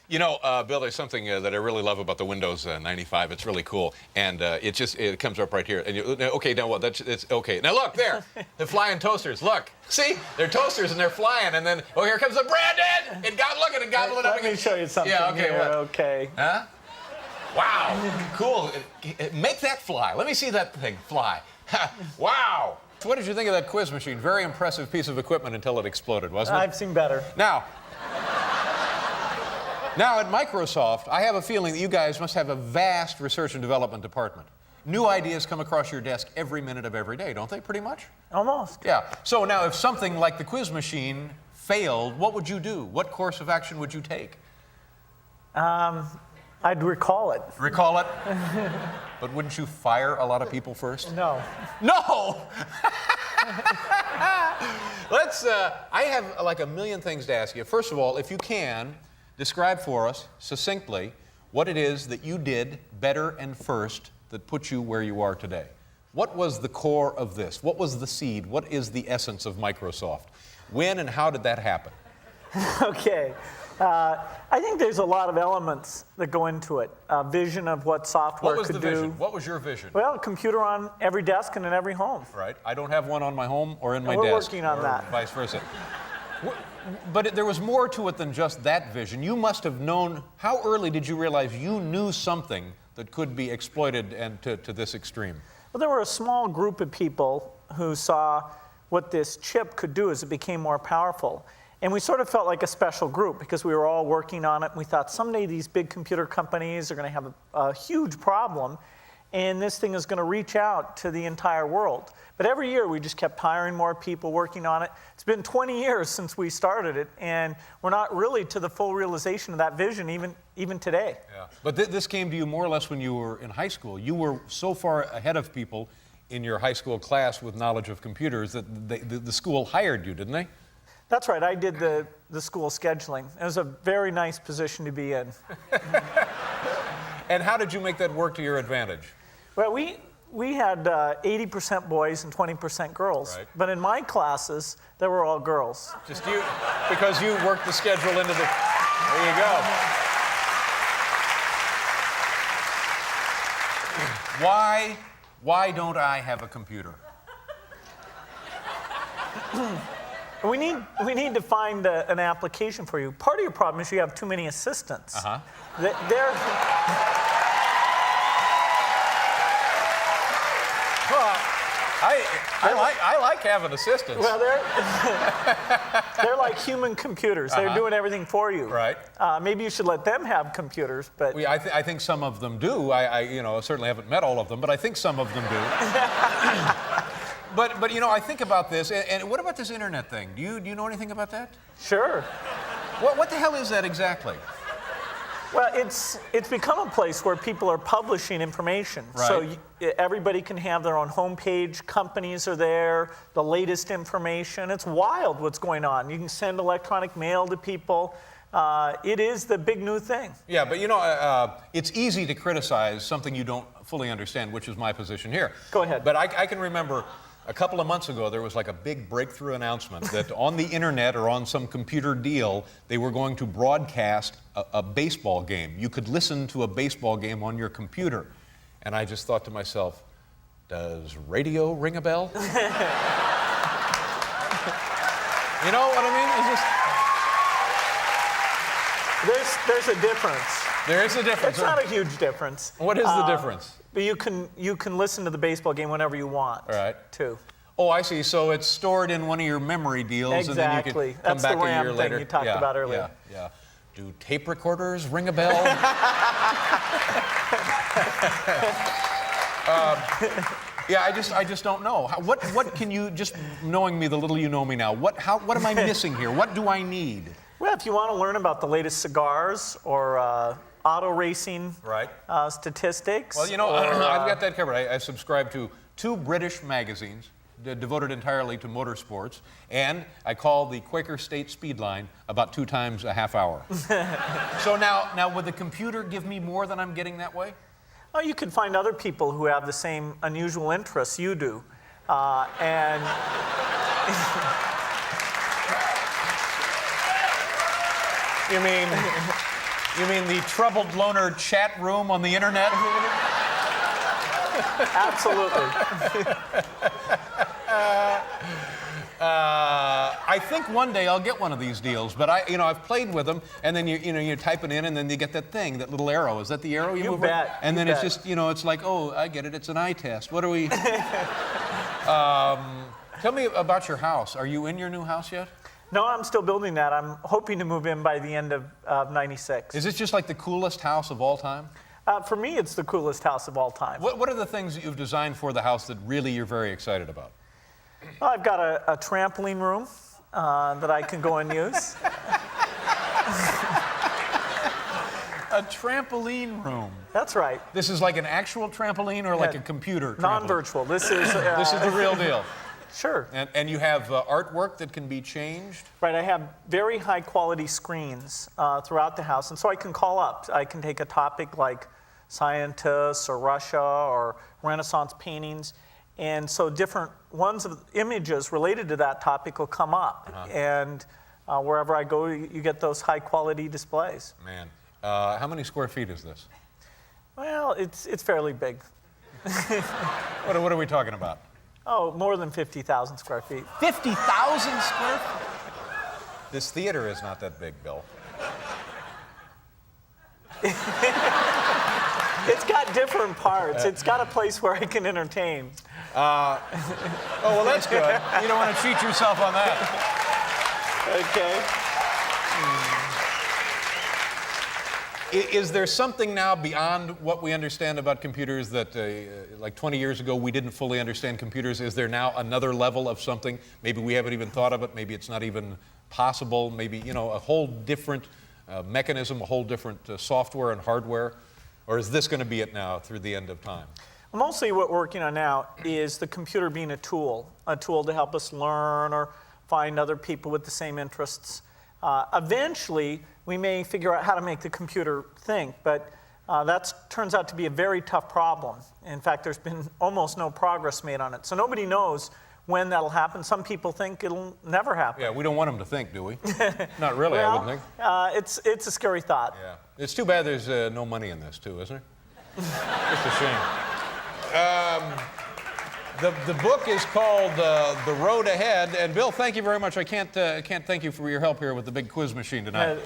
You know, Bill, there's something that I really love about the Windows 95. It's really cool, and it comes up right here. And okay, now what? It's okay. Now look there, the flying toasters. Look, see, they're toasters and they're flying, and then here comes the Brandon. And look at it, gobble it up. Let me show you something. Yeah, okay, here. what? Okay. Huh? Wow, cool. Make that fly. Let me see that thing fly. Wow. So what did you think of that quiz machine? Very impressive piece of equipment until it exploded, wasn't it? I've seen better. Now, at Microsoft, I have a feeling that you guys must have a vast research and development department. New ideas come across your desk every minute of every day, don't they, pretty much? Almost. Yeah. So now, if something like the quiz machine failed, what would you do? What course of action would you take? I'd recall it. Recall it? But wouldn't you fire a lot of people first? No. No! I have like a million things to ask you. First of all, if you can, describe for us succinctly what it is that you did better and first that put you where you are today. What was the core of this? What was the seed? What is the essence of Microsoft? When and how did that happen? Okay. I think there's a lot of elements that go into it. A vision of what software could do. What was the vision? What was your vision? Well, a computer on every desk and in every home. Right. I don't have one on my home or in my desk. We're working on that. Vice versa. But there was more to it than just that vision. You must have known, how early did you realize you knew something that could be exploited and to this extreme? Well, there were a small group of people who saw what this chip could do as it became more powerful. And we sort of felt like a special group because we were all working on it. And we thought someday these big computer companies are going to have a huge problem, and this thing is going to reach out to the entire world. But every year we just kept hiring more people working on it. It's been 20 years since we started it, and we're not really to the full realization of that vision even today. Yeah. But this came to you more or less when you were in high school. You were so far ahead of people in your high school class with knowledge of computers that the school hired you, didn't they? That's right. I did the school scheduling. It was a very nice position to be in. And how did you make that work to your advantage? Well, we had 80% boys and 20% girls. Right. But in my classes, they were all girls. Just you, because you worked the schedule into the... There you go. Why don't I have a computer? We need to find an application for you. Part of your problem is you have too many assistants. Uh-huh. I like having assistants. Well, they're like human computers. They're doing everything for you. Right. Maybe you should let them have computers, but... I think some of them do. I certainly haven't met all of them, but I think some of them do. But I think about this, and what about this internet thing? Do you know anything about that? Sure. What the hell is that exactly? Well, it's become a place where people are publishing information. Right. So everybody can have their own homepage. Companies are there, the latest information. It's wild what's going on. You can send electronic mail to people. It is the big new thing. Yeah, but it's easy to criticize something you don't fully understand, which is my position here. Go ahead. But I can remember a couple of months ago, there was like a big breakthrough announcement that on the internet or on some computer deal, they were going to broadcast a baseball game. You could listen to a baseball game on your computer. And I just thought to myself, does radio ring a bell? You know what I mean? It's just... There's a difference. There is a difference. It's not a huge difference. What is the difference? But you can listen to the baseball game whenever you want. All right. Too. Oh, I see. So it's stored in one of your memory deals, and then you can come That's back the a year RAM later. thing you talked about earlier. Yeah. Do tape recorders ring a bell? Yeah, I just don't know. What can you, just knowing me the little you know me now, what am I missing here? What do I need? Well, if you want to learn about the latest cigars or auto racing statistics. Well, I've got that covered. I subscribe to 2 British magazines devoted entirely to motorsports, and I call the Quaker State Speedline about 2 times a half hour. So now, would the computer give me more than I'm getting that way? Oh, you can find other people who have the same unusual interests you do, and. You mean You mean the Troubled Loner chat room on the internet? Absolutely. I think one day I'll get one of these deals, but I've played with them, and then you type it in, and then you get that thing, that little arrow. Is that the arrow you You move? bet. And You then it's bet. just, it's like, oh, I get it. It's an eye test. What are we? Tell me about your house. Are you in your new house yet? No, I'm still building that. I'm hoping to move in by the end of '96. Is this just like the coolest house of all time? For me, it's the coolest house of all time. What are the things that you've designed for the house that really you're very excited about? Well, I've got a trampoline room that I can go and use. A trampoline room. That's right. This is like an actual trampoline or like a computer trampoline? Non-virtual. This is This is the real deal. Sure. And you have artwork that can be changed? Right, I have very high quality screens throughout the house, and so I can call up. I can take a topic like scientists or Russia or Renaissance paintings, and so different ones of images related to that topic will come up, and wherever I go, you get those high quality displays. Man, how many square feet is this? Well, it's fairly big. What are we talking about? Oh, more than 50,000 square feet. 50,000 square feet? This theater is not that big, Bill. It's got different parts. It's got a place where I can entertain. Oh, well, that's good. You don't want to cheat yourself on that. Okay. Is there something now beyond what we understand about computers that, like 20 years ago, we didn't fully understand computers? Is there now another level of something? Maybe we haven't even thought of it. Maybe it's not even possible. Maybe, a whole different mechanism, a whole different software and hardware? Or is this going to be it now through the end of time? Mostly what we're working on now is the computer being a tool to help us learn or find other people with the same interests. Eventually, we may figure out how to make the computer think, but that turns out to be a very tough problem. In fact, there's been almost no progress made on it. So nobody knows when that'll happen. Some people think it'll never happen. Yeah, we don't want them to think, do we? Not really, I wouldn't think. It's a scary thought. Yeah. It's too bad there's no money in this, too, isn't there? Just a shame. The book is called The Road Ahead. And Bill, thank you very much. I can't thank you for your help here with the big quiz machine tonight.